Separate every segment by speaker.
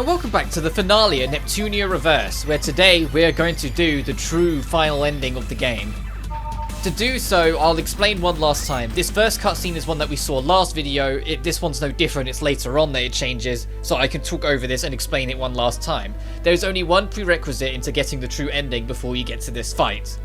Speaker 1: and welcome back to the finale of Neptunia Reverse, where today we are going to do the true final ending of the game. To do so, I'll explain one last time. This first cutscene is one that we saw last video. This one's no different, it's later on that it changes, so I can talk over this and explain it one last time. There's only one prerequisite into getting the true ending before you get to this fight,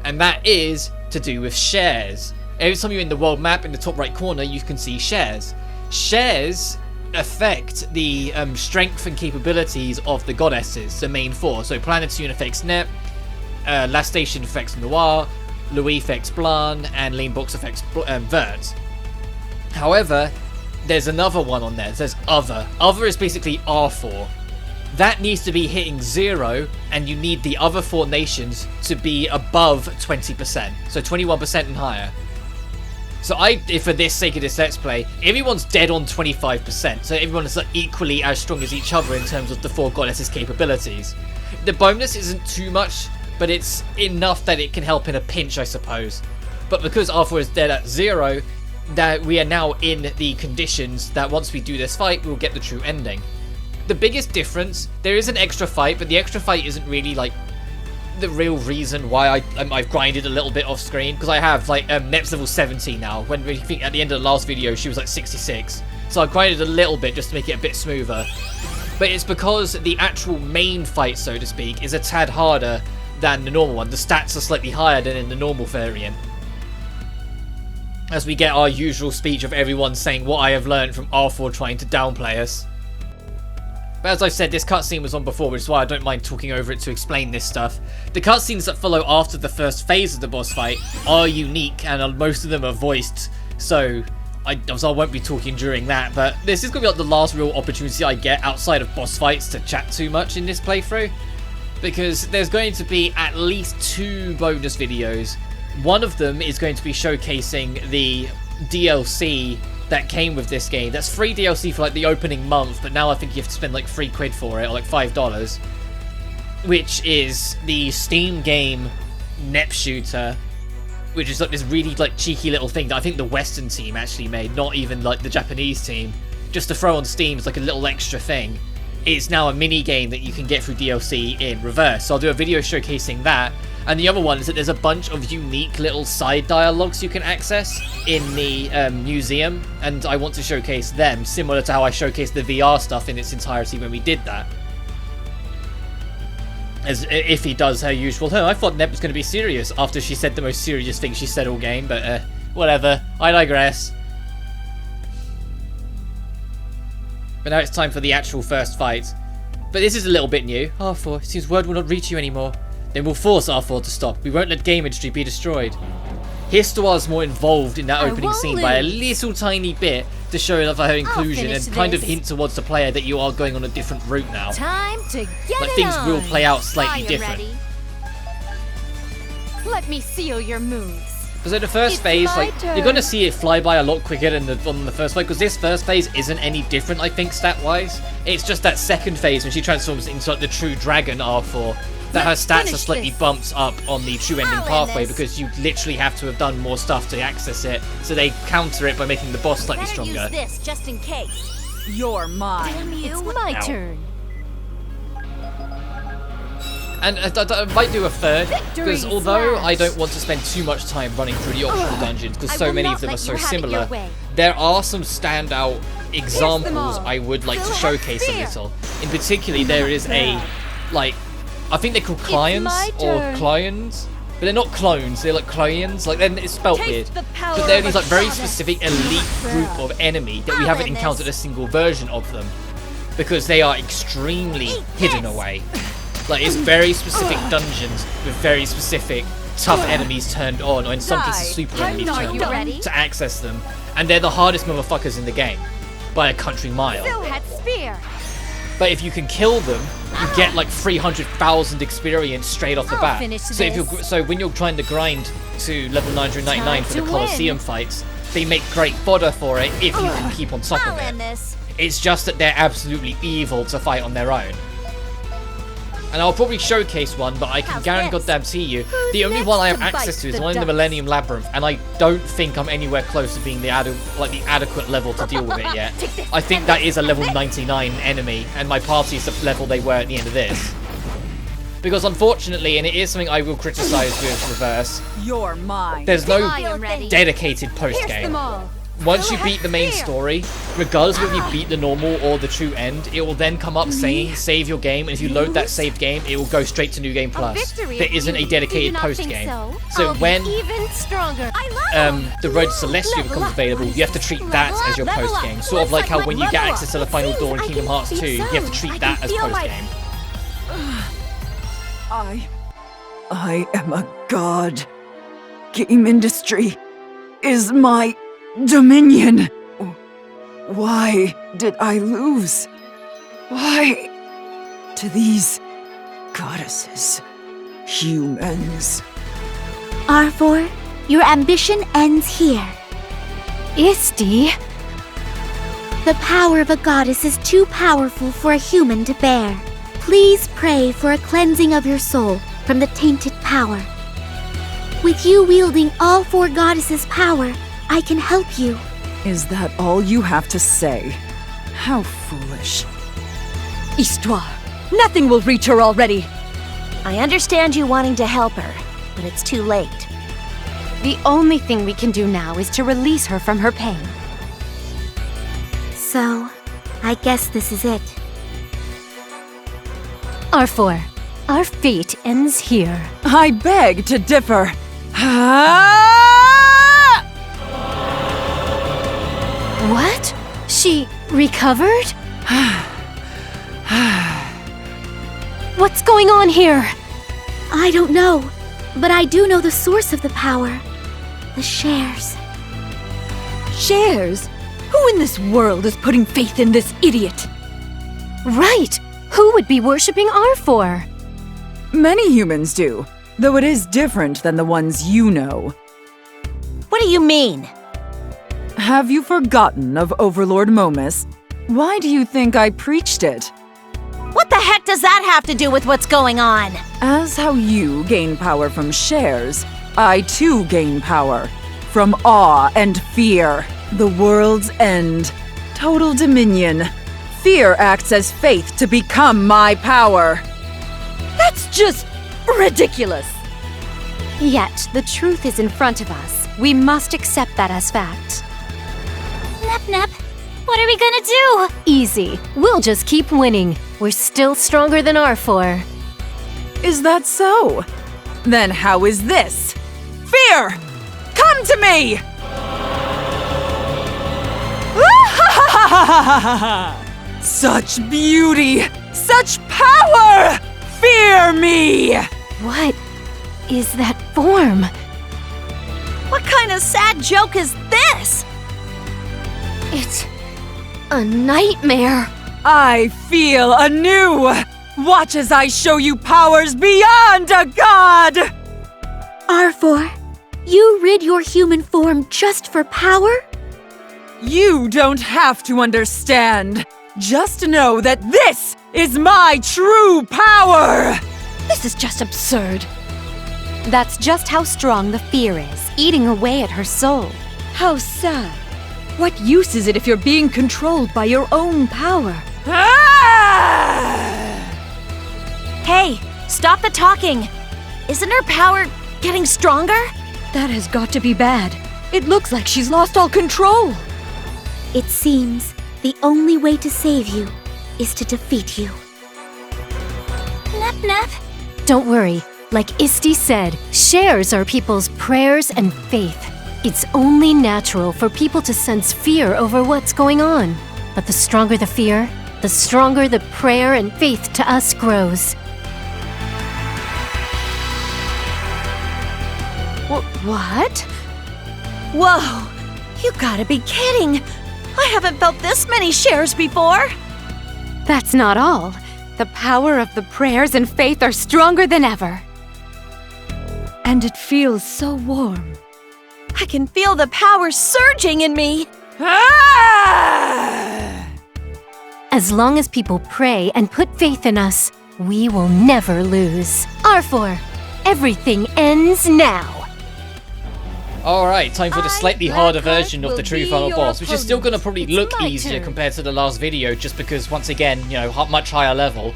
Speaker 1: and that is to do with shares. Every time you're in the world map, in the top right corner, you can see shares. Shares affect the strength and capabilities of the goddesses, the main four. So Planetune affects Nep, Last Station affects Noir, Louis affects Blanc, and Lanebox affects Vert. However, there's another one on there. There's Other. Other is basically Arfoire. That needs to be hitting 0, and you need the other 4 nations to be above 20%. So 21% and higher. So for this sake of this let's play, everyone's dead on 25%, so everyone is like equally as strong as each other in terms of the 4 goddesses' capabilities. The bonus isn't too much, but it's enough that it can help in a pinch, I suppose. But because Arfoire is dead at 0, that we are now in the conditions that once we do this fight, we'll get the true ending. The biggest difference, there is an extra fight, but the extra fight isn't really like the real reason why I've grinded a little bit off screen, because I have like Nep's level 70 now, when we think at the end of the last video she was like 66, so I've grinded a little bit just to make it a bit smoother. But it's because the actual main fight, so to speak, is a tad harder than the normal one. The stats are slightly higher than in the normal variant, as we get our usual speech of everyone saying what I have learned from Arfoire trying to downplay us. But as I've said, this cutscene was on before, which is why I don't mind talking over it to explain this stuff. The cutscenes that follow after the first phase of the boss fight are unique, and most of them are voiced, so I won't be talking during that. But this is going to be like the last real opportunity I get outside of boss fights to chat too much in this playthrough, because there's going to be at least 2 bonus videos. One of them is going to be showcasing the DLC that came with this game. That's free DLC for like the opening month, but now I think you have to spend like £3 for it, or like $5, which is the Steam game Nep Shooter, which is like this really like cheeky little thing that I think the Western team actually made, not even like the Japanese team, just to throw on Steam as like a little extra thing. It's now a mini game that you can get through DLC in Reverse, so I'll do a video showcasing that. And the other one is that there's a bunch of unique little side dialogues you can access in the museum, and I want to showcase them, similar to how I showcased the VR stuff in its entirety when we did that. As Iffy does her usual, I thought Nep was going to be serious after she said the most serious thing she said all game, but whatever, I digress. But now it's time for the actual first fight. But this is a little bit new. Arfoire, it seems word will not reach you anymore. Then we'll force Arfoire to stop. We won't let game industry be destroyed. Histoire's more involved in that opening scene by a little tiny bit to show off her inclusion and kind of hint towards the player that you are going on a different route now.
Speaker 2: Time to get
Speaker 1: like things will play out slightly different.
Speaker 2: Ready? Let me seal your moves.
Speaker 1: So the first phase, like, you're going to see it fly by a lot quicker than on the first fight, because this first phase isn't any different, I think, stat-wise. It's just that second phase when she transforms into like the true dragon Arfoire, that her stats are slightly bumped up on the true ending pathway, because you literally have to have done more stuff to access it, so they counter it by making the boss slightly stronger.
Speaker 2: Use this just in case. You're mine. It's my turn.
Speaker 1: And I might do a third, because although I don't want to spend too much time running through the optional dungeons, because so many of them are so similar, there are some standout examples I would like to showcase a little. In particular, there is a, like, I think they're called clients or clients, but they're not clones, they're like clients, like it's spelt weird. But they're these like very specific elite group of enemy that we haven't encountered a single version of them, because they are extremely hidden away. Like, it's very specific dungeons with very specific tough enemies turned on, or in some cases super enemies turned on, to access them. And they're the hardest motherfuckers in the game, by a country mile. But if you can kill them, you get like 300,000 experience straight off the bat. So when you're trying to grind to level 999 for the Colosseum fights, they make great fodder for it if you can keep on top of it. It's just that they're absolutely evil to fight on their own. And I'll probably showcase one, but I can guarantee you, the only one I have access to is one in the Millennium Labyrinth, and I don't think I'm anywhere close to being the adequate level to deal with it yet. I think that is a level 99 enemy, and my party is the level they were at the end of this. Because unfortunately, and it is something I will criticize with Reverse,
Speaker 2: You're mine.
Speaker 1: there's no dedicated post-game. Once you beat the main story, regardless of whether you beat the normal or the true end, it will then come up saying save your game, and if you load that saved game, it will go straight to New Game Plus. There isn't a dedicated post game. So when the Road to Celestia becomes available, you have to treat that as your post game. Sort of like how when you get access to the final door in Kingdom Hearts 2, you have to treat that as post game.
Speaker 2: I am a god. Game industry is my dominion. Why did I lose? Why to these goddesses, humans?
Speaker 3: Arfoire, your ambition ends here.
Speaker 4: Isti?
Speaker 3: The power of a goddess is too powerful for a human to bear. Please pray for a cleansing of your soul from the tainted power. With you wielding all 4 goddesses' power, I can help you.
Speaker 2: Is that all you have to say? How foolish.
Speaker 4: Histoire. Nothing will reach her already.
Speaker 5: I understand you wanting to help her, but it's too late.
Speaker 4: The only thing we can do now is to release her from her pain.
Speaker 3: So, I guess this is it.
Speaker 4: Arfoire, our fate ends here.
Speaker 2: I beg to differ.
Speaker 4: What? She recovered? What's going on here?
Speaker 3: I don't know, but I do know the source of the power. The shares.
Speaker 4: Shares? Who in this world is putting faith in this idiot? Right! Who would be worshipping Arfoire?
Speaker 2: Many humans do, though it is different than the ones you know.
Speaker 5: What do you mean?
Speaker 2: Have you forgotten of Overlord Momus? Why do you think I preached it?
Speaker 5: What the heck does that have to do with what's going on?
Speaker 2: As how you gain power from shares, I too gain power. From awe and fear. The world's end. Total dominion. Fear acts as faith to become my power.
Speaker 4: That's just ridiculous! Yet, the truth is in front of us. We must accept that as fact.
Speaker 3: Nep, what are we gonna do?
Speaker 4: Easy. We'll just keep winning. We're still stronger than Arfoire.
Speaker 2: Is that so? Then how is this? Fear! Come to me! Such beauty! Such power! Fear me!
Speaker 4: What is that form?
Speaker 5: What kind of sad joke is this?
Speaker 4: It's a nightmare.
Speaker 2: I feel anew! Watch as I show you powers beyond a god!
Speaker 3: Arfoire, you rid your human form just for power?
Speaker 2: You don't have to understand. Just know that this is my true power!
Speaker 4: This is just absurd. That's just how strong the fear is, eating away at her soul. How sad. What use is it if you're being controlled by your own power?
Speaker 5: Hey, stop the talking. Isn't her power getting stronger?
Speaker 4: That has got to be bad. It looks like she's lost all control.
Speaker 3: It seems the only way to save you is to defeat you.
Speaker 5: Nep.
Speaker 4: Don't worry. Like Isti said, shares are people's prayers and faith. It's only natural for people to sense fear over what's going on. But the stronger the fear, the stronger the prayer and faith to us grows. What?
Speaker 5: Whoa, you gotta be kidding. I haven't felt this many shares before.
Speaker 4: That's not all. The power of the prayers and faith are stronger than ever. And it feels so warm.
Speaker 5: I can feel the power surging in me.
Speaker 4: As long as people pray and put faith in us, We will never lose. Arfoire, everything ends now.
Speaker 1: Alright, time for the slightly harder version of the true final
Speaker 5: your
Speaker 1: boss, which is still going to
Speaker 5: opponent.
Speaker 1: probably
Speaker 5: It's
Speaker 1: look
Speaker 5: my
Speaker 1: easier
Speaker 5: turn.
Speaker 1: compared to the last video, just because, once again, you know, much higher level.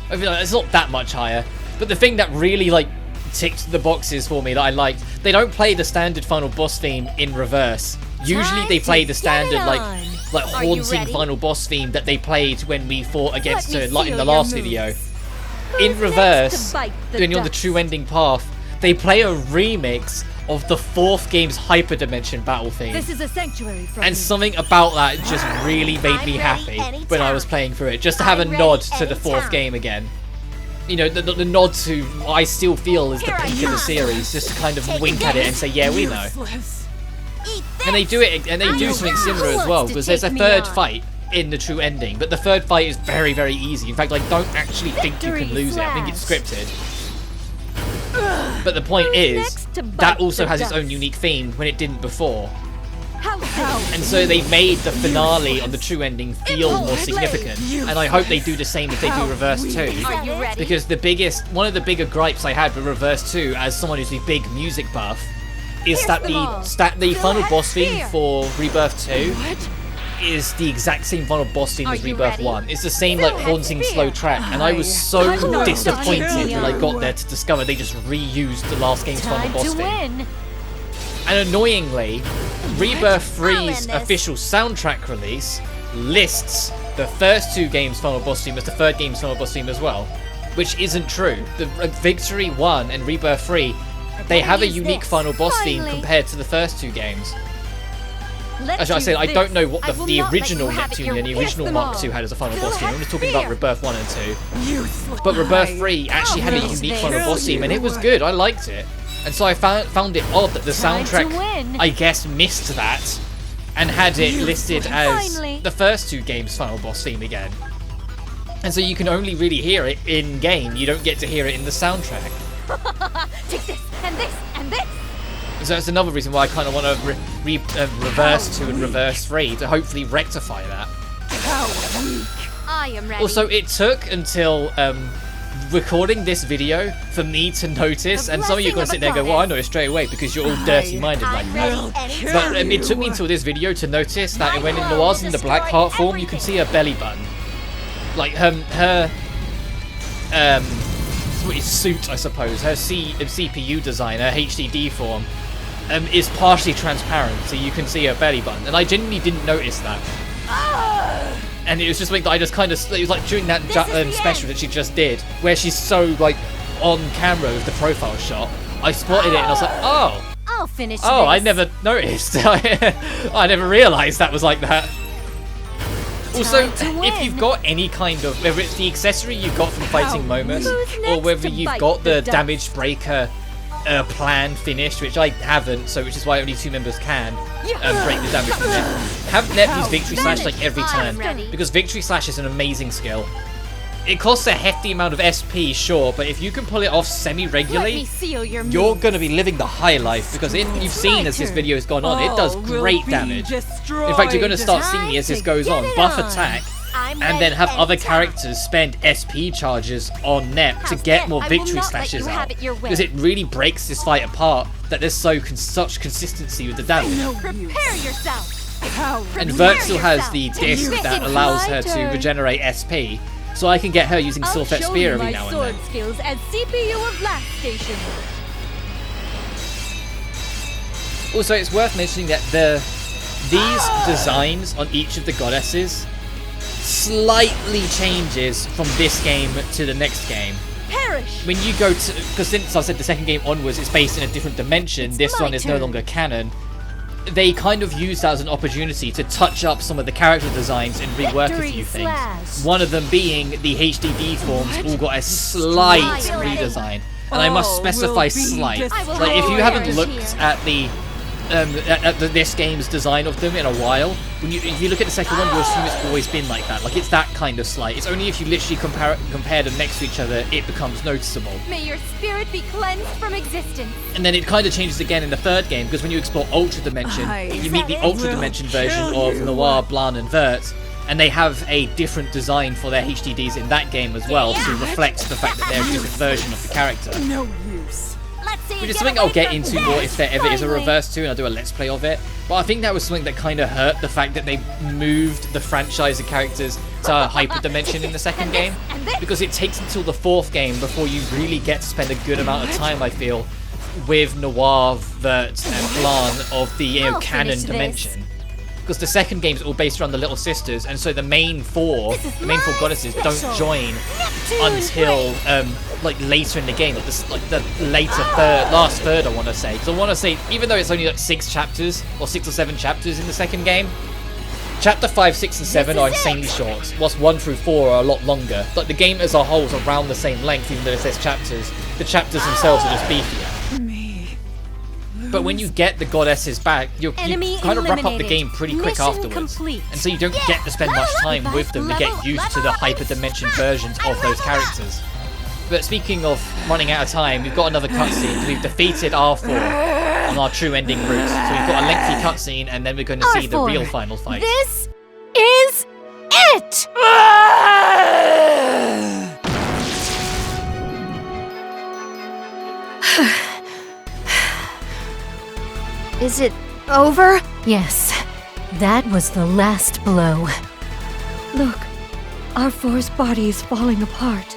Speaker 1: I mean, it's not that much higher, but the thing that really, like, ticked the boxes for me that I liked, they don't play the standard final boss theme in reverse. Usually they play the standard, like
Speaker 5: Are you
Speaker 1: haunting
Speaker 5: ready?
Speaker 1: final boss theme that they played when we fought against
Speaker 5: me
Speaker 1: her, like in
Speaker 5: feel
Speaker 1: the
Speaker 5: your
Speaker 1: last
Speaker 5: moves.
Speaker 1: video.
Speaker 5: Who's
Speaker 1: In
Speaker 5: next
Speaker 1: reverse,
Speaker 5: to bite the
Speaker 1: when you're on the
Speaker 5: dust?
Speaker 1: true ending path, they play a remix of the 4th game's hyperdimension battle theme.
Speaker 5: This is a sanctuary from
Speaker 1: And something about that just really made me happy when I was playing through it, just to have a nod to the 4th game again. You know, the nod to what I still feel is the peak of the series, just to kind of wink at it and say, yeah, we know. And they do it, and they do something similar as well, because there's a third fight in the true ending, but the third fight is very, very easy. In fact, I don't actually think you can lose it. I think it's scripted. But the point is,
Speaker 5: next to
Speaker 1: that
Speaker 5: bite
Speaker 1: also
Speaker 5: the
Speaker 1: has its
Speaker 5: dust?
Speaker 1: own unique theme when it didn't before.
Speaker 5: How
Speaker 1: And so they made the finale on the true ending feel more significant. And I hope they do the same if they do Reverse 2.
Speaker 5: Are you ready?
Speaker 1: Because one of the bigger gripes I had with Reverse 2, as someone who's a big music buff, is that the final boss theme for Rebirth 2 is the exact same final boss theme
Speaker 5: Are
Speaker 1: as
Speaker 5: you
Speaker 1: Rebirth
Speaker 5: ready?
Speaker 1: 1. It's the same like haunting slow track, and I was so
Speaker 5: not
Speaker 1: disappointed
Speaker 5: done.
Speaker 1: when I got there to discover they just reused the last game's final
Speaker 5: Time
Speaker 1: boss
Speaker 5: to
Speaker 1: theme.
Speaker 5: win.
Speaker 1: And annoyingly, Rebirth
Speaker 5: I'll
Speaker 1: 3's
Speaker 5: end this.
Speaker 1: official soundtrack release lists the first 2 games' final boss theme as the 3rd game's final boss theme as well, which isn't true. The Victory 1 and Rebirth 3, they have a
Speaker 5: use
Speaker 1: unique
Speaker 5: this,
Speaker 1: final boss theme
Speaker 5: finally.
Speaker 1: compared to the first 2 games.
Speaker 5: Let's
Speaker 1: As I said,
Speaker 5: use
Speaker 1: I
Speaker 5: this.
Speaker 1: don't know what
Speaker 5: I will
Speaker 1: the
Speaker 5: not let
Speaker 1: original
Speaker 5: you have it
Speaker 1: Neptunia
Speaker 5: your
Speaker 1: and the
Speaker 5: way.
Speaker 1: original
Speaker 5: Them
Speaker 1: Mark
Speaker 5: all.
Speaker 1: II had as a final
Speaker 5: Still
Speaker 1: boss theme. I'm
Speaker 5: have
Speaker 1: just talking about
Speaker 5: fear.
Speaker 1: Rebirth 1 and 2. But Rebirth 3 actually had a
Speaker 5: use
Speaker 1: unique
Speaker 5: this.
Speaker 1: final boss theme, and it was good. I liked it. And so I found it odd that the
Speaker 5: Time to
Speaker 1: soundtrack,
Speaker 5: win.
Speaker 1: I guess, missed that and had it listed as
Speaker 5: Finally.
Speaker 1: the first 2 games' final boss theme again. And so you can only really hear it in game. You don't get to hear it in the soundtrack.
Speaker 5: Take this and this and this.
Speaker 1: So that's another reason why I kind of want to reverse 2 and reverse 3 to hopefully rectify that.
Speaker 5: I am ready.
Speaker 1: Also, it took until recording this video for me to notice, and some of you are going to sit there and go, well, I know it straight away because you're all dirty-minded like
Speaker 5: I'm
Speaker 1: that.
Speaker 5: ready.
Speaker 1: But it took me until this video to notice that when Noir's in the black heart form, you can see her belly button. Like, her suit, I suppose, her CPU design, her HDD form, is partially transparent, so you can see her belly button. And I genuinely didn't notice that. And it was just like that I just kind of, it was like during that special that she just did, where she's so like on camera with the profile shot, I spotted it and I was like, oh,
Speaker 4: I'll finish this.
Speaker 1: I never noticed. I never realised that was like that. Also,
Speaker 5: Time to
Speaker 1: if
Speaker 5: win.
Speaker 1: you've got any kind of, whether it's the accessory you got from fighting Momus,
Speaker 5: Who's
Speaker 1: or
Speaker 5: next
Speaker 1: whether
Speaker 5: to
Speaker 1: you've
Speaker 5: bite
Speaker 1: got
Speaker 5: the
Speaker 1: the
Speaker 5: dust?
Speaker 1: damage breaker plan finished, which I haven't, so which is why only 2 members can break the damage from it. Have Nep use Victory Slash like every turn,
Speaker 5: ready.
Speaker 1: because Victory Slash is an amazing skill. It costs a hefty amount of SP, sure, but if you can pull it off
Speaker 5: Let me
Speaker 1: semi-regularly,
Speaker 5: seal your
Speaker 1: you're
Speaker 5: moves.
Speaker 1: going to be living the high life, because you've seen as this video has gone on, it does great damage. In fact, you're going to start seeing as this goes on, buff attack,
Speaker 5: I'm
Speaker 1: and then
Speaker 5: ready
Speaker 1: have other
Speaker 5: anytime.
Speaker 1: characters spend SP charges on Nep to get more
Speaker 5: I will
Speaker 1: victory
Speaker 5: not let
Speaker 1: slashes
Speaker 5: you have
Speaker 1: out.
Speaker 5: it your way.
Speaker 1: Because it really breaks this fight apart that there's such consistency with the damage.
Speaker 5: Prepare yourself.
Speaker 1: And Vert still has
Speaker 5: yourself.
Speaker 1: the disc
Speaker 5: It's
Speaker 1: that
Speaker 5: my
Speaker 1: allows her to
Speaker 5: turn.
Speaker 1: regenerate SP, so I can get her using
Speaker 5: I'll
Speaker 1: Sylphet
Speaker 5: show
Speaker 1: Spear
Speaker 5: you
Speaker 1: every
Speaker 5: my
Speaker 1: now and
Speaker 5: sword
Speaker 1: then.
Speaker 5: skills as CPU of Last Station.
Speaker 1: Also, it's worth mentioning that these designs on each of the goddesses slightly changes from this game to the next game.
Speaker 5: Perish.
Speaker 1: When you go to, because since I said the second game onwards it's based in a different dimension, this
Speaker 5: my
Speaker 1: one is no
Speaker 5: turn.
Speaker 1: longer canon, they kind of used that as an opportunity to touch up some of the character designs and rework a
Speaker 5: Victory
Speaker 1: few
Speaker 5: slash.
Speaker 1: things. One of them being the HDD forms all got a slight redesign. And I must specify slight.
Speaker 5: I will
Speaker 1: Like, if you
Speaker 5: destroy
Speaker 1: haven't
Speaker 5: yours
Speaker 1: looked
Speaker 5: here.
Speaker 1: at this game's design of them in a while, if you look at the second one, you'll assume it's always been like that. Like, it's that kind of slight. It's only if you literally compare them next to each other, it becomes noticeable.
Speaker 5: May your spirit be cleansed from existence.
Speaker 1: And then it kind of changes again in the third game, because when you explore Ultra Dimension, you meet the Ultra Dimension version of Noir, Blanc, and Vert, And they have a different design for their HDDs in that game as well to reflect the fact that they're a different version of the character.
Speaker 2: No use.
Speaker 1: Which is something I'll get into more if there ever is a Reverse 2 and I'll do a Let's Play of it. But I think that was something that kind of hurt, the fact that they moved the franchise of characters to Hyperdimension in the second game. Because it takes until the 4th game before you really get to spend a good amount of time, I feel, with Noir, Vert, and Blanc of the canon dimension. Because the second game is all based around the Little Sisters, and so the main four goddesses don't join until like later in the game, like the last third, I want to say. Because I want to say, even though it's only like 6 chapters or 6 or 7 chapters in the second game, chapter 5, 6, and 7 are insanely short, whilst 1 through 4 are a lot longer. Like the game as a whole is around the same length, even though it says chapters. The chapters themselves are just beefier. But when you get the goddesses back, you kind of wrap up the game pretty quick afterwards. And so you don't get to spend much time with them to get used to the hyperdimension versions of those characters. But speaking of running out of time, we've got another cutscene. We've defeated Arfoire on our true ending route. So we've got a lengthy cutscene, and then we're going to see the real final fight.
Speaker 4: This is it!
Speaker 5: Is it over?
Speaker 4: Yes, that was the last blow.
Speaker 5: Look, Arfoire's body is falling apart.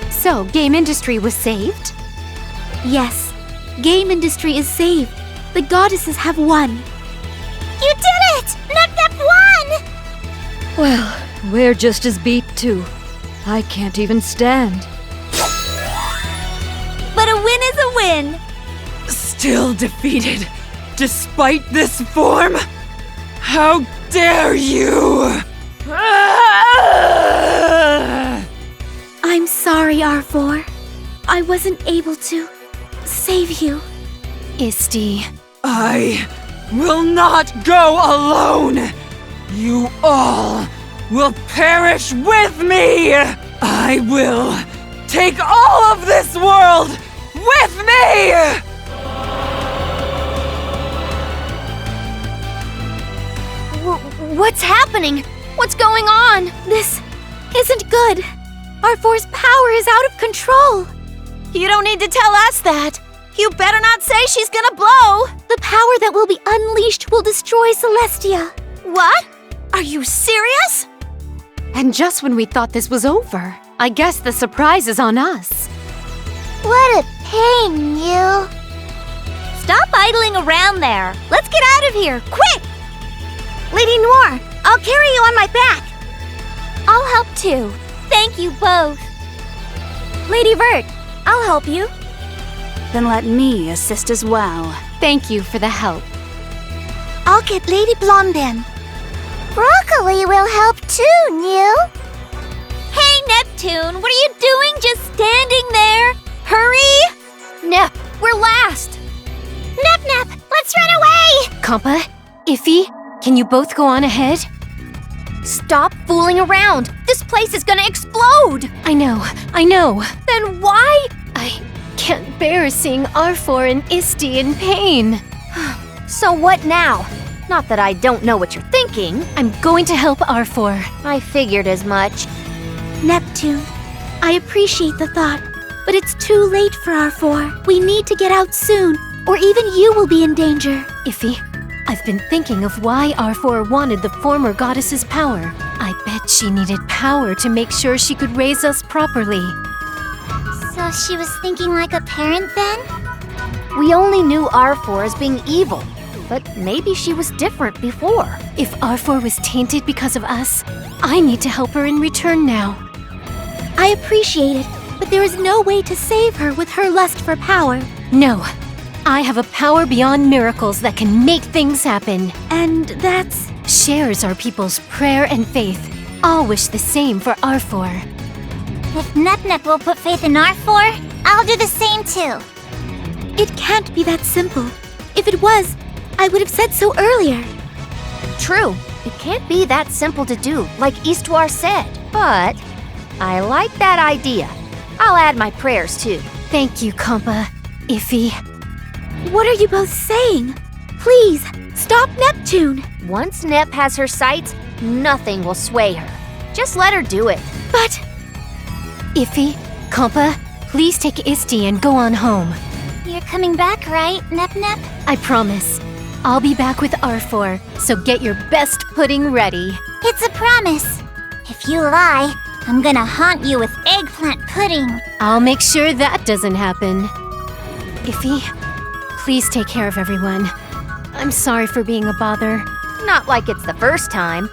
Speaker 3: So, game industry was saved? Yes, game industry is saved. The goddesses have won. You did it! Nep won!
Speaker 5: Well, we're just as beat too. I can't even stand.
Speaker 3: But a win is a win!
Speaker 2: Still defeated, despite this form? How dare you!
Speaker 3: I'm sorry, Arfoire. I wasn't able to save you.
Speaker 4: Isti.
Speaker 2: I will not go alone! You all will perish with me! I will take all of this world with me!
Speaker 3: What's happening? What's going on? This isn't good. Arfoire's power is out of control.
Speaker 5: You don't need to tell us that. You better not say she's gonna blow.
Speaker 3: The power that will be unleashed will destroy Celestia.
Speaker 5: What? Are you serious?
Speaker 4: And just when we thought this was over, I guess the surprise is on us.
Speaker 3: What a pain, you.
Speaker 5: Stop idling around there. Let's get out of here, quick! Lady Noir, I'll carry you on my back.
Speaker 3: I'll help too. Thank you both.
Speaker 5: Lady Vert, I'll help you.
Speaker 2: Then let me assist as well.
Speaker 4: Thank you for the help.
Speaker 3: I'll get Lady Blonde in. Broccoli will help too, New.
Speaker 5: Hey, Neptune, what are you doing just standing there? Hurry! Nep, we're last.
Speaker 3: Nep, let's run away!
Speaker 4: Compa, Iffy, can you both go on ahead?
Speaker 5: Stop fooling around. This place is gonna explode.
Speaker 4: I know.
Speaker 5: Then why?
Speaker 4: I can't bear seeing Arfoire and Isti in pain.
Speaker 5: So what now? Not that I don't know what you're thinking.
Speaker 4: I'm going to help Arfoire.
Speaker 5: I figured as much.
Speaker 3: Neptune, I appreciate the thought, but it's too late for Arfoire. We need to get out soon, or even you will be in danger.
Speaker 4: Iffy, I've been thinking of why Arfoire wanted the former goddess's power. I bet she needed power to make sure she could raise us properly.
Speaker 3: So she was thinking like a parent then?
Speaker 5: We only knew Arfoire as being evil, but maybe she was different before.
Speaker 4: If Arfoire was tainted because of us, I need to help her in return now.
Speaker 3: I appreciate it, but there is no way to save her with her lust for power.
Speaker 4: No. I have a power beyond miracles that can make things happen.
Speaker 3: And that's...
Speaker 4: Shares our people's prayer and faith. All wish the same for Arfoire.
Speaker 3: If Nep will put faith in Arfoire, I'll do the same too. It can't be that simple. If it was, I would have said so earlier.
Speaker 5: True, it can't be that simple to do, like Histoire said. But I like that idea. I'll add my prayers too.
Speaker 4: Thank you, Compa. Iffy.
Speaker 3: What are you both saying? Please, stop Neptune!
Speaker 5: Once Nep has her sights, Nothing will sway her. Just let her do it.
Speaker 4: But... Iffy, Kompa, please take Isti and go on home.
Speaker 3: You're coming back, right, Nep Nep?
Speaker 4: I promise. I'll be back with Arfoire, so get your best pudding ready.
Speaker 3: It's a promise. If you lie, I'm gonna haunt you with eggplant pudding.
Speaker 4: I'll make sure that doesn't happen. Iffy, please take care of everyone. I'm sorry for being a bother.
Speaker 5: Not like it's the first time.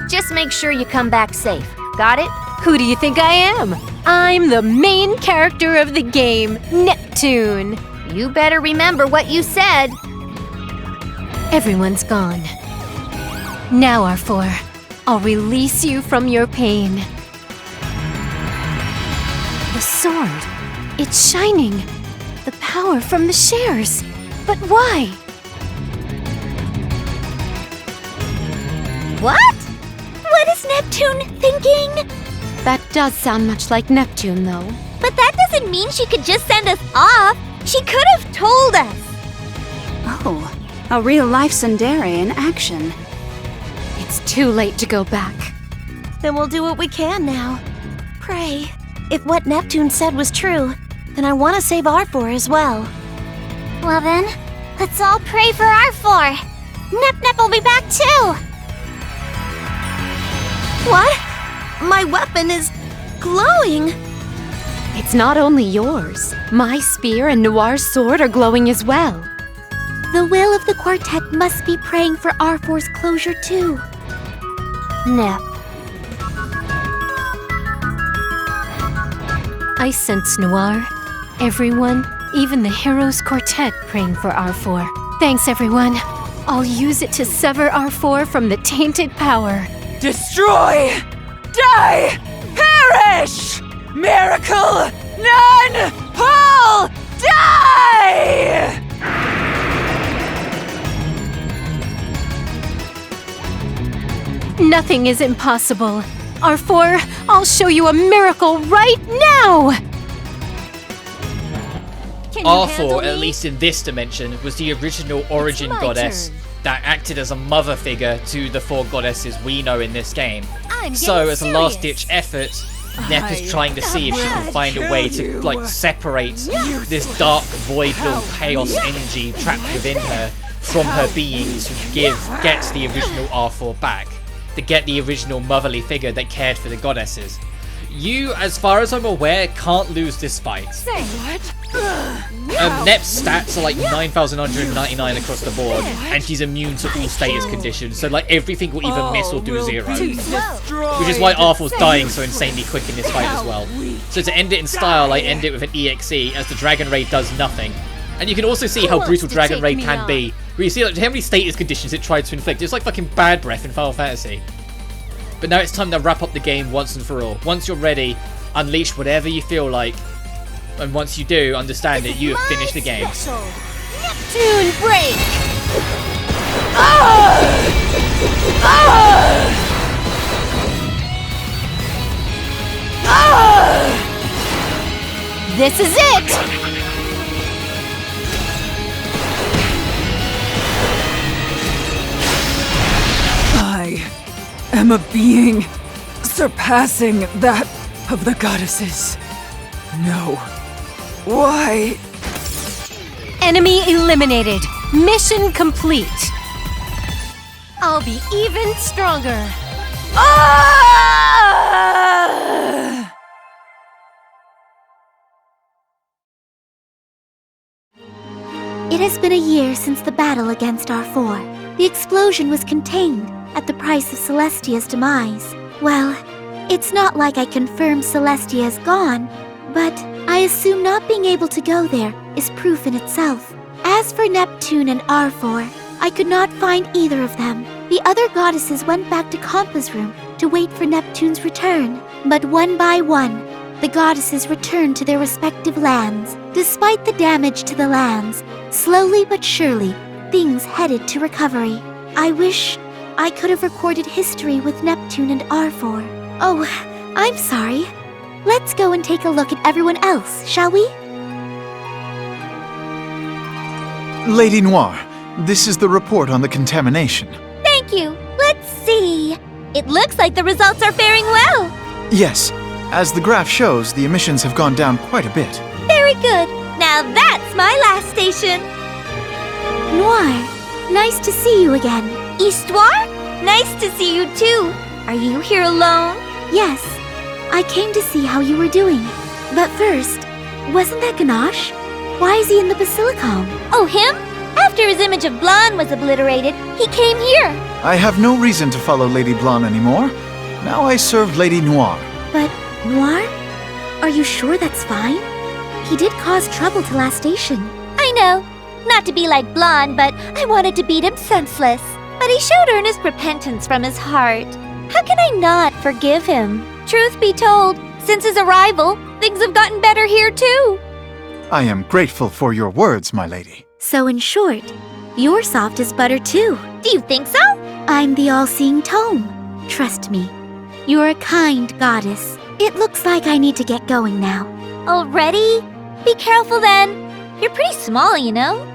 Speaker 5: Just make sure you come back safe. Got it?
Speaker 4: Who do you think I am? I'm the main character of the game, Neptune.
Speaker 5: You better remember what you said.
Speaker 4: Everyone's gone. Now, Arfoire, I'll release you from your pain. The sword. It's shining. The power from the shares. But why?
Speaker 3: What? What is Neptune thinking?
Speaker 4: That does sound much like Neptune, though.
Speaker 3: But that doesn't mean she could just send us off. She could have told us.
Speaker 6: Oh, a real-life tsundere in action.
Speaker 4: It's too late to go back.
Speaker 7: Then we'll do what we can now. Pray. If what Neptune said was true, then I want to save Arfoire as well.
Speaker 3: Well then, let's all pray for Arfoire. Nep Nep will be back too.
Speaker 7: What? My weapon is glowing.
Speaker 4: It's not only yours. My spear and Noir's sword are glowing as well.
Speaker 3: The will of the quartet must be praying for Arfoire's closure too.
Speaker 5: Nep.
Speaker 4: I sense Noir, everyone, even the heroes' quartet praying for Arfoire. Thanks, everyone. I'll use it to sever Arfoire from the tainted power.
Speaker 2: Destroy! Die! Perish! Miracle! None! Pull! Die!
Speaker 4: Nothing is impossible. Arfoire, I'll show you a miracle right now!
Speaker 1: Arfoire, at least in this dimension, was the original origin
Speaker 4: my
Speaker 1: goddess
Speaker 4: turn.
Speaker 1: that acted as a mother figure to the 4 goddesses we know in this game.
Speaker 7: I'm
Speaker 1: So,
Speaker 7: getting
Speaker 1: as a
Speaker 7: serious.
Speaker 1: last-ditch effort, Nep is trying to see if she can find a way to, like, separate this dark, void-filled chaos energy trapped within her from her being to get the original Arfoire back, to get the original motherly figure that cared for the goddesses. You, as far as I'm aware, can't lose this fight. Nep's stats are like 9,199 across the board, and she's immune to all status conditions, so like everything will either miss or do 0. Which is why Arfoire's dying so insanely quick in this fight as well. So to end it in style, I end it with an EXE, as the Dragon Ray does nothing. And you can also see how brutal Dragon Ray can be, where you see like how many status conditions it tried to inflict. It's like fucking bad breath in Final Fantasy. But now it's time to wrap up the game once and for all. Once you're ready, unleash whatever you feel like. And once you do, understand that you have finished the game.
Speaker 7: Neptune break!
Speaker 4: This is it!
Speaker 2: I am a being surpassing that of the goddesses. No. Why?
Speaker 4: Enemy eliminated. Mission complete. I'll be even stronger.
Speaker 2: Ah!
Speaker 3: It has been a year since the battle against Arfoire. The explosion was contained at the price of Celestia's demise. Well, it's not like I confirm Celestia is gone, but I assume not being able to go there is proof in itself. As for Neptune and Arfoire, I could not find either of them. The other goddesses went back to Kompa's room to wait for Neptune's return. But one by one, the goddesses returned to their respective lands. Despite the damage to the lands, slowly but surely, things headed to recovery. I wish I could have recorded history with Neptune and Arfoire. Oh, I'm sorry. Let's go and take a look at everyone else, shall we?
Speaker 8: Lady Noir, this is the report on the contamination.
Speaker 3: Thank you. Let's see. It looks like the results are faring well.
Speaker 8: Yes, as the graph shows, the emissions have gone down quite a bit.
Speaker 3: Very good. Now that's my last station. Noir, nice to see you again. Histoire? Nice to see you too. Are you here alone? Yes. I came to see how you were doing. But first, wasn't that Ganache? Why is he in the Basilicom? Oh, him? After his image of Blonde was obliterated, he came here.
Speaker 8: I have no reason to follow Lady Blonde anymore. Now I serve Lady Noire.
Speaker 3: But, Noir? Are you sure that's fine? He did cause trouble to last station. I know. Not to be like Blonde, but I wanted to beat him senseless. But he showed earnest repentance from his heart. How can I not forgive him? Truth be told, since his arrival, things have gotten better here too.
Speaker 8: I am grateful for your words, my lady.
Speaker 3: So in short, you're soft as butter too. Do you think so? I'm the all-seeing tome. Trust me. You're a kind goddess. It looks like I need to get going now. Already? Be careful then. You're pretty small, you know.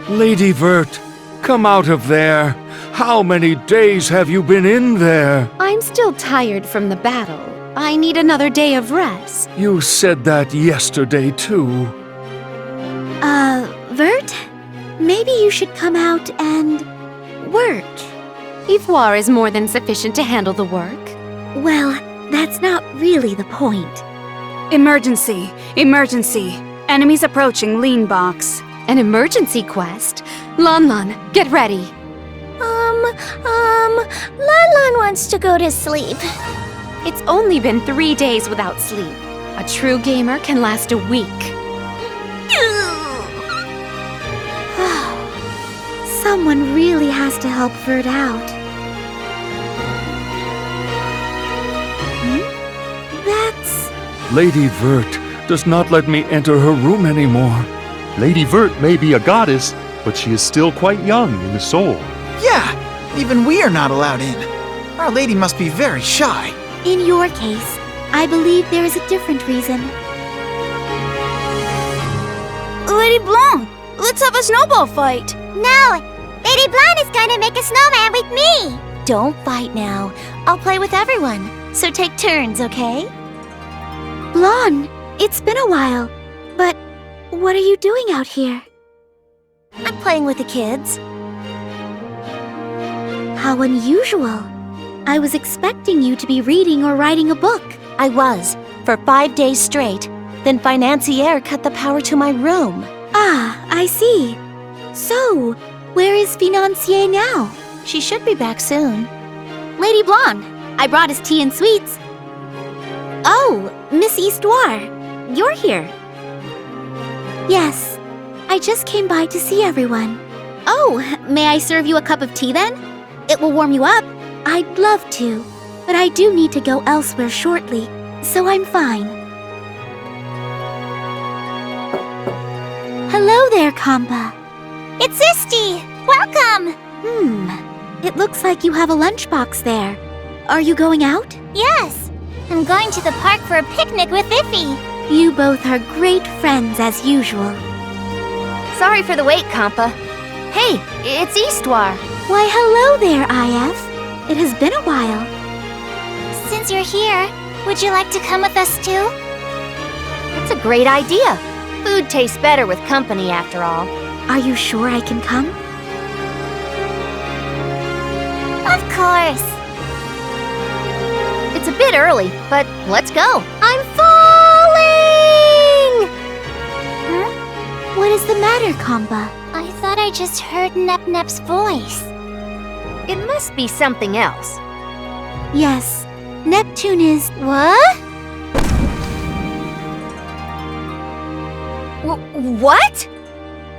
Speaker 9: Lady Vert, come out of there. How many days have you been in there?
Speaker 4: I'm still tired from the battle. I need another day of rest.
Speaker 9: You said that yesterday, too.
Speaker 3: Vert? Maybe you should come out and work.
Speaker 4: Ivoire is more than sufficient to handle the work.
Speaker 3: Well, that's not really the point.
Speaker 6: Emergency! Emergency! Enemies approaching Lean Box.
Speaker 4: An emergency quest? Lon Lon, get ready.
Speaker 3: Lan wants to go to sleep.
Speaker 4: It's only been 3 days without sleep. A true gamer can last a week.
Speaker 3: Someone really has to help Vert out. That's...
Speaker 9: Lady Vert does not let me enter her room anymore.
Speaker 10: Lady Vert may be a goddess, but she is still quite young in the soul.
Speaker 8: Yeah, even we are not allowed in. Our lady must be very shy.
Speaker 3: In your case, I believe there is a different reason.
Speaker 6: Lady Blanc, let's have a snowball fight.
Speaker 3: No! Lady Blonde is going to make a snowman with me! Don't fight now. I'll play with everyone. So take turns, okay? Blonde, it's been a while. But what are you doing out here? I'm playing with the kids. How unusual. I was expecting you to be reading or writing a book. I was, for 5 days straight. Then Financier cut the power to my room. Ah, I see. So, where is Financier now? She should be back soon. Lady Blonde, I brought us tea and sweets. Oh, Miss Histoire, you're here. Yes, I just came by to see everyone. Oh, may I serve you a cup of tea then? It will warm you up. I'd love to, but I do need to go elsewhere shortly, so I'm fine. Hello there, Kampa. It's Isti! Welcome! It looks like you have a lunchbox there. Are you going out? Yes. I'm going to the park for a picnic with Iffy. You both are great friends as usual.
Speaker 5: Sorry for the wait, Kampa. Hey, it's Histoire.
Speaker 3: Why, hello there, IF. It has been a while. Since you're here, would you like to come with us too?
Speaker 5: That's a great idea. Food tastes better with company, after all.
Speaker 3: Are you sure I can come? Of course.
Speaker 5: It's a bit early, but let's go. I'm falling!
Speaker 3: Huh? What is the matter, Kampa? I thought I just heard Nep-Nep's voice.
Speaker 5: It must be something else.
Speaker 3: Yes, Neptune is... What?
Speaker 5: What?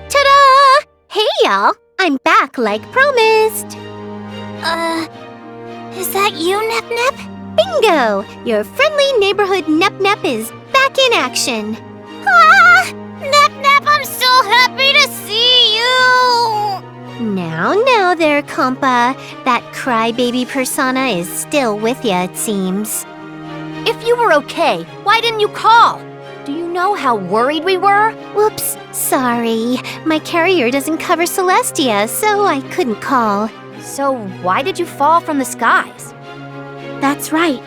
Speaker 5: Ta-da! Hey, y'all. I'm back like promised.
Speaker 3: Is that you, Nep-Nep?
Speaker 5: Bingo! Your friendly neighborhood Nep-Nep is back in action.
Speaker 3: Ah! Nep-Nep, I'm so happy to see you!
Speaker 5: Now there, Kampa. That crybaby persona is still with ya, it seems. If you were okay, why didn't you call? Do you know how worried we were? Whoops, sorry. My carrier doesn't cover Celestia, so I couldn't call. So why did you fall from the skies?
Speaker 3: That's right.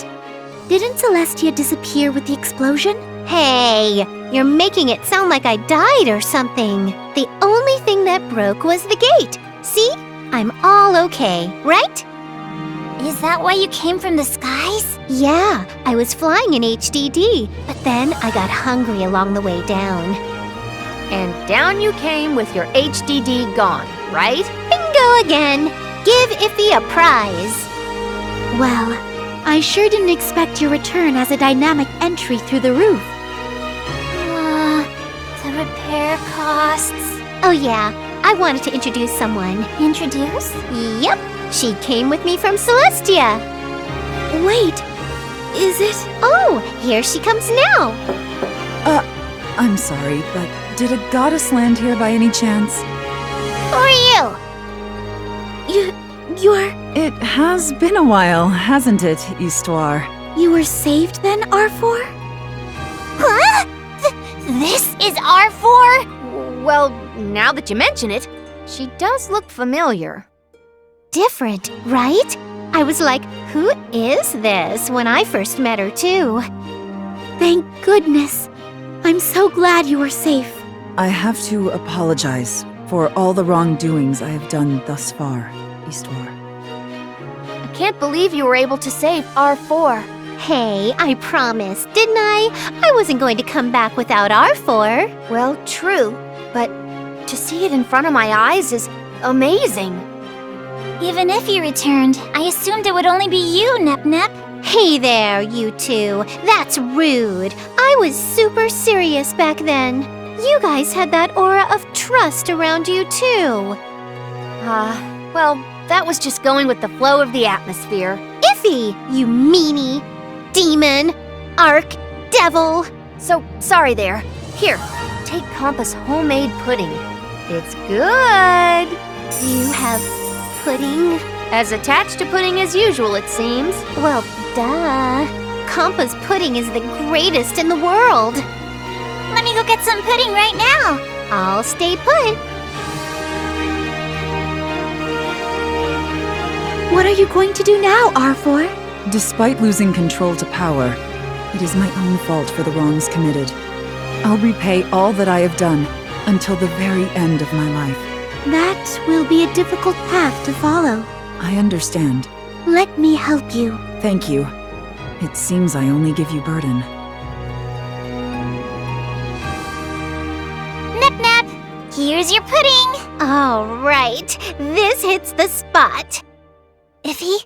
Speaker 3: Didn't Celestia disappear with the explosion?
Speaker 5: Hey, you're making it sound like I died or something. The only thing that broke was the gate. See? I'm all okay, right?
Speaker 3: Is that why you came from the skies?
Speaker 5: Yeah, I was flying in HDD, but then I got hungry along the way down.
Speaker 7: And down you came with your HDD gone, right?
Speaker 5: Bingo again! Give Iffy a prize!
Speaker 3: Well, I sure didn't expect your return as a dynamic entry through the roof.
Speaker 5: The repair costs. Oh yeah, I wanted to introduce someone.
Speaker 3: Introduce?
Speaker 5: Yep, she came with me from Celestia.
Speaker 3: Wait, is it?
Speaker 5: Oh, here she comes now.
Speaker 2: I'm sorry, but did a goddess land here by any chance?
Speaker 5: Who are you?
Speaker 3: You're...
Speaker 2: It has been a while, hasn't it, Histoire?
Speaker 3: You were saved then, Arfoire?
Speaker 5: Huh? This is Arfoire?
Speaker 7: Well, now that you mention it, she does look familiar.
Speaker 5: Different, right? I was like, who is this when I first met her too?
Speaker 3: Thank goodness. I'm so glad you were safe.
Speaker 2: I have to apologize for all the wrongdoings I have done thus far, Histoire.
Speaker 7: I can't believe you were able to save R4.
Speaker 5: Hey, I promised, didn't I? I wasn't going to come back without R4.
Speaker 7: Well, true, but to see it in front of my eyes is amazing.
Speaker 3: Even if you returned, I assumed it would only be you, Nep.
Speaker 5: Hey there, you two. That's rude. I was super serious back then. You guys had that aura of trust around you too.
Speaker 7: Well, that was just going with the flow of the atmosphere.
Speaker 5: Iffy, you meanie. Demon. Arc. Devil.
Speaker 7: So, sorry there. Here, take Compa's homemade pudding. It's good.
Speaker 5: You have pudding?
Speaker 7: As attached to pudding as usual, it seems.
Speaker 5: Well, duh. Compa's pudding is the greatest in the world.
Speaker 3: Let me go get some pudding right now.
Speaker 5: I'll stay put.
Speaker 3: What are you going to do now, Arfoire?
Speaker 2: Despite losing control to power, it is my own fault for the wrongs committed. I'll repay all that I have done until the very end of my life.
Speaker 3: That will be a difficult path to follow.
Speaker 2: I understand.
Speaker 3: Let me help you.
Speaker 2: Thank you. It seems I only give you burden.
Speaker 3: Nep, here's your pudding.
Speaker 5: All right, this hits the spot.
Speaker 3: Iffy?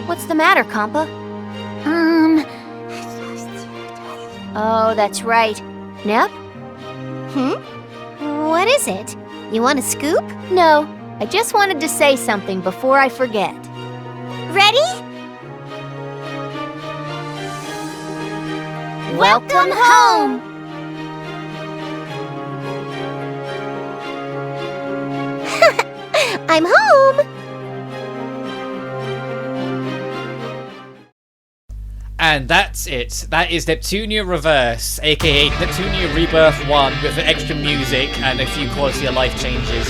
Speaker 7: What's the matter, Compa? Oh, that's right. Nep?
Speaker 5: What is it? You want a scoop?
Speaker 7: No, I just wanted to say something before I forget.
Speaker 3: Ready?
Speaker 7: Welcome home!
Speaker 5: I'm home!
Speaker 1: And that's it. That is Neptunia Reverse, aka Neptunia Rebirth 1 with extra music and a few quality of life changes.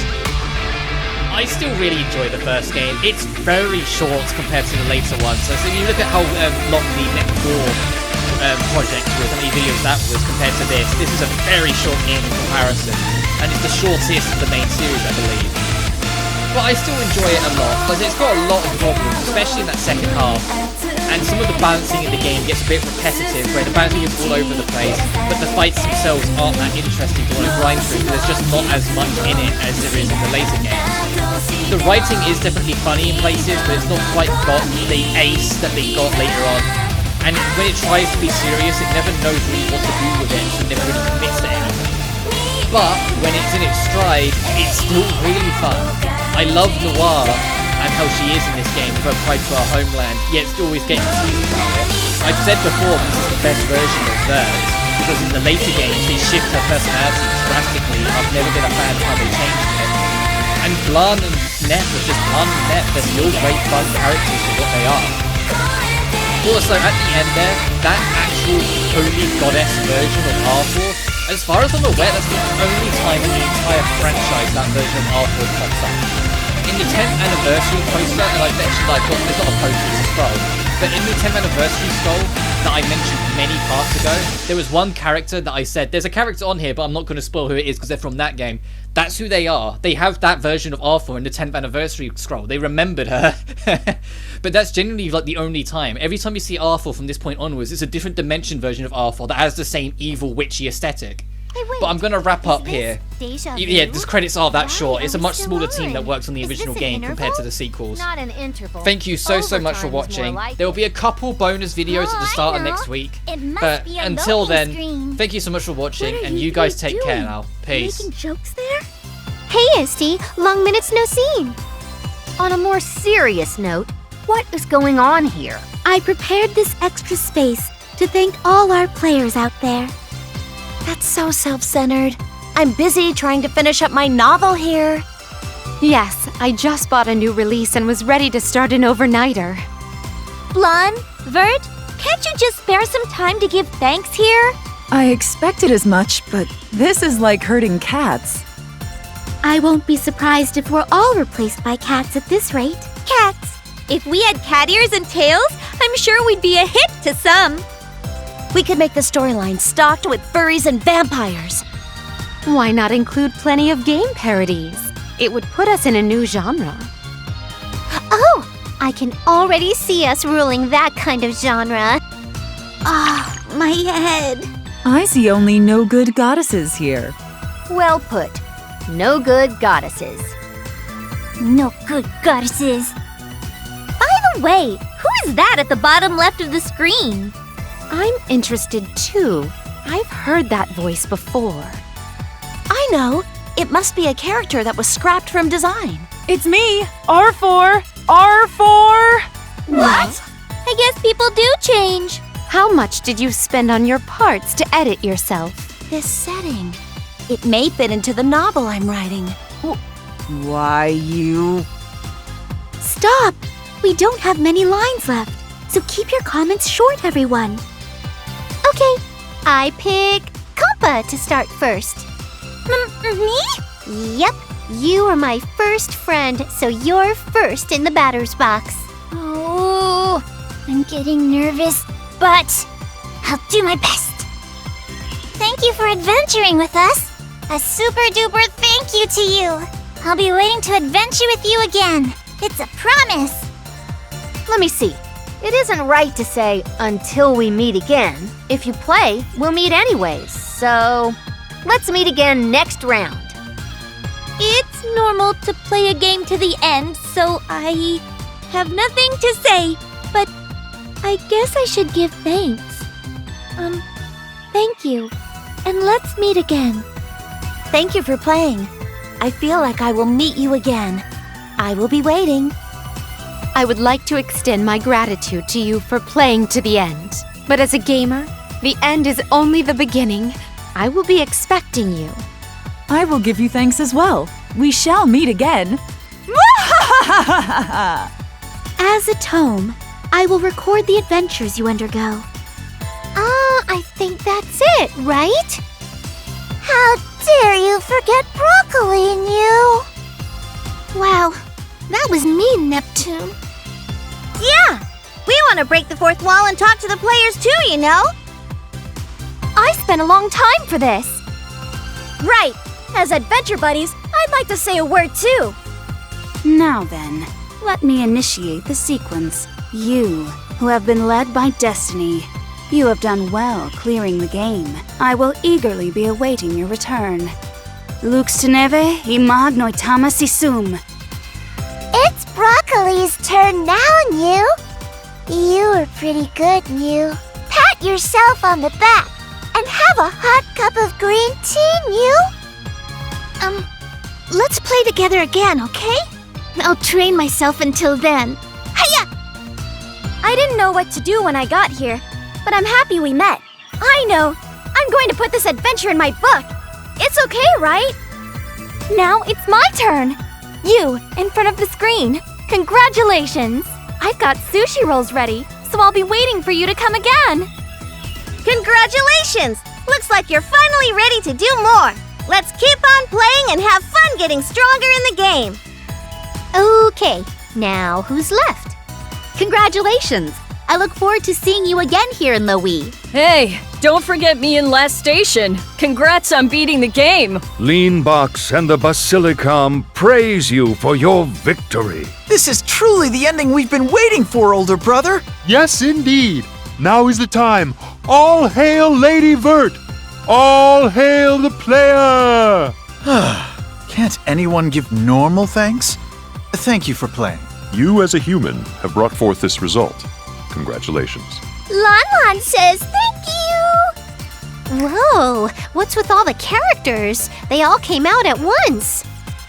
Speaker 1: I still really enjoy the first game. It's very short compared to the later ones. So you look at how long the Net 4 project was, how many videos that was compared to this. This is a very short game in comparison. And it's the shortest of the main series, I believe. But I still enjoy it a lot, because it's got a lot of problems, especially in that second half. And some of the balancing in the game gets a bit repetitive, where the balancing is all over the place, but the fights themselves aren't that interesting to want to grind through, because there's just not as much in it as there is in the later games. The writing is definitely funny in places, but it's not quite got the ace that they got later on. And when it tries to be serious, it never knows really what to do with it, so it never really commits to anything. But when it's in its stride, it's still really fun. I love Noir and how she is in this game with her pride to her homeland, yet still always getting teased about it. I've said before this is the best version of Vert, because in the later games they shift her personality drastically. I've never been a fan of how they changed it. And Blanc and Nep are just Nep, they're still great fun characters for what they are. Also, at the end there, that actual holy goddess version of Arfoire, as far as I'm aware, that's the only time in the entire franchise that version of Arfoire pops up. in the 10th anniversary poster, and I've actually like got, there's not a poster, it's a scroll, but in the 10th anniversary scroll that I mentioned many parts ago, there was one character that I said, there's a character on here, but I'm not going to spoil who it is because they're from that game. That's who they are. They have that version of Arfoire in the 10th anniversary scroll. They remembered her. But that's genuinely like the only time. Every time you see Arfoire from this point onwards, it's a different dimension version of Arfoire that has the same evil witchy aesthetic.
Speaker 5: Hey, wait,
Speaker 1: but I'm going to wrap up
Speaker 5: this
Speaker 1: here.
Speaker 5: Deja vu?
Speaker 1: Yeah, the credits are that
Speaker 5: Why
Speaker 1: short.
Speaker 5: are
Speaker 1: It's a
Speaker 5: we
Speaker 1: much
Speaker 5: still
Speaker 1: smaller team
Speaker 5: on?
Speaker 1: that works on the
Speaker 5: Is this
Speaker 1: original
Speaker 5: an
Speaker 1: game compared
Speaker 5: interval?
Speaker 1: to the sequels.
Speaker 5: Not an interval.
Speaker 1: Thank you so much for
Speaker 5: Overtime's more
Speaker 1: watching.
Speaker 5: like
Speaker 1: There will be a couple bonus videos at the
Speaker 5: Oh,
Speaker 1: start
Speaker 5: I
Speaker 1: of
Speaker 5: know.
Speaker 1: next week.
Speaker 5: It must
Speaker 1: But
Speaker 5: be a
Speaker 1: until
Speaker 5: loading
Speaker 1: then,
Speaker 5: screen.
Speaker 1: thank you so much for watching,
Speaker 3: What are
Speaker 1: and
Speaker 3: you
Speaker 1: you guys
Speaker 3: guys
Speaker 1: take care
Speaker 3: doing?
Speaker 1: now. Peace.
Speaker 3: Making jokes there?
Speaker 5: Hey, Isty. Long minutes no seen. On a more serious note, what is going on here?
Speaker 3: I prepared this extra space to thank all our players out there.
Speaker 7: That's so self-centered. I'm busy trying to finish up my novel here.
Speaker 4: Yes, I just bought a new release and was ready to start an overnighter.
Speaker 3: Blonde, Vert, can't you just spare some time to give thanks here?
Speaker 2: I expected as much, but this is like herding cats.
Speaker 3: I won't be surprised if we're all replaced by cats at this rate. Cats! If we had cat ears and tails, I'm sure we'd be a hit to some.
Speaker 7: We could make the storyline stocked with furries and vampires.
Speaker 4: Why not include plenty of game parodies? It would put us in a new genre.
Speaker 5: Oh, I can already see us ruling that kind of genre.
Speaker 3: Ah, my head.
Speaker 2: I see only no good goddesses here.
Speaker 5: Well put. No good goddesses.
Speaker 3: No good goddesses. By the way, who is that at the bottom left of the screen?
Speaker 4: I'm interested too. I've heard that voice before.
Speaker 7: I know. It must be a character that was scrapped from design.
Speaker 2: It's me, Arfoire! Arfoire!
Speaker 3: What? I guess people do change.
Speaker 4: How much did you spend on your parts to edit yourself?
Speaker 7: This setting. It may fit into the novel I'm writing.
Speaker 2: Why, you...
Speaker 3: Stop! We don't have many lines left, so keep your comments short, everyone.
Speaker 5: Okay, I pick Compa to start first.
Speaker 3: Me?
Speaker 5: Yep, you are my first friend, so you're first in the batter's box.
Speaker 3: Oh, I'm getting nervous, but I'll do my best. Thank you for adventuring with us. A super duper thank you to you. I'll be waiting to adventure with you again. It's a promise.
Speaker 5: Let me see. It isn't right to say, until we meet again. If you play, we'll meet anyways, so let's meet again next round.
Speaker 3: It's normal to play a game to the end, so I have nothing to say, but I guess I should give thanks. Thank you, and let's meet again.
Speaker 7: Thank you for playing. I feel like I will meet you again. I will be waiting.
Speaker 4: I would like to extend my gratitude to you for playing to the end. But as a gamer, the end is only the beginning. I will be expecting you.
Speaker 2: I will give you thanks as well. We shall meet again.
Speaker 3: As a tome, I will record the adventures you undergo.
Speaker 5: I think that's it, right?
Speaker 3: How dare you forget broccoli in you?
Speaker 5: Wow, that was mean, Neptune.
Speaker 3: Yeah, we want to break the fourth wall and talk to the players too, you know?
Speaker 5: I spent a long time for this.
Speaker 3: Right, as adventure buddies, I'd like to say a word too.
Speaker 6: Now then, let me initiate the sequence. You, who have been led by destiny, you have done well clearing the game. I will eagerly be awaiting your return. Lux teneve imag noitama sisum.
Speaker 3: It's Broccoli's turn now, Mew. You were pretty good, Mew. Pat yourself on the back and have a hot cup of green tea, Mew.
Speaker 5: Let's play together again, okay? I'll train myself until then.
Speaker 3: Hiya! I didn't know what to do when I got here, but I'm happy we met. I know. I'm going to put this adventure in my book. It's okay, right? Now it's my turn. You, in front of the screen. Congratulations! I've got sushi rolls ready, so I'll be waiting for you to come again. Congratulations! Looks like you're finally ready to do more. Let's keep on playing and have fun getting stronger in the game.
Speaker 5: Okay, now who's left?
Speaker 3: Congratulations! I look forward to seeing you again here in the Wii.
Speaker 11: Hey, don't forget me in Last Station. Congrats on beating the game.
Speaker 9: Leanbox and the Basilicom praise you for your victory.
Speaker 8: This is truly the ending we've been waiting for, older brother.
Speaker 10: Yes, indeed. Now is the time. All hail Lady Vert! All hail the player!
Speaker 8: Can't anyone give normal thanks? Thank you for playing.
Speaker 10: You as a human have brought forth this result. Congratulations.
Speaker 5: Lon says thank you! Whoa, what's with all the characters? They all came out at once.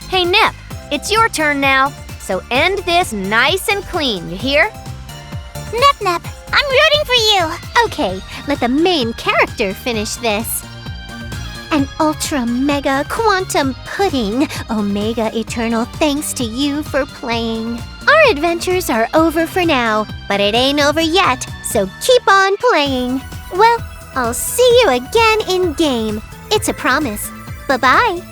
Speaker 7: Hey, Nep, it's your turn now. So end this nice and clean, you hear?
Speaker 5: Nep, I'm rooting for you! Okay, let the main character finish this. An ultra mega quantum pudding, Omega Eternal, thanks to you for playing. Our adventures are over for now, but it ain't over yet, so keep on playing. Well, I'll see you again in game. It's a promise. Bye-bye.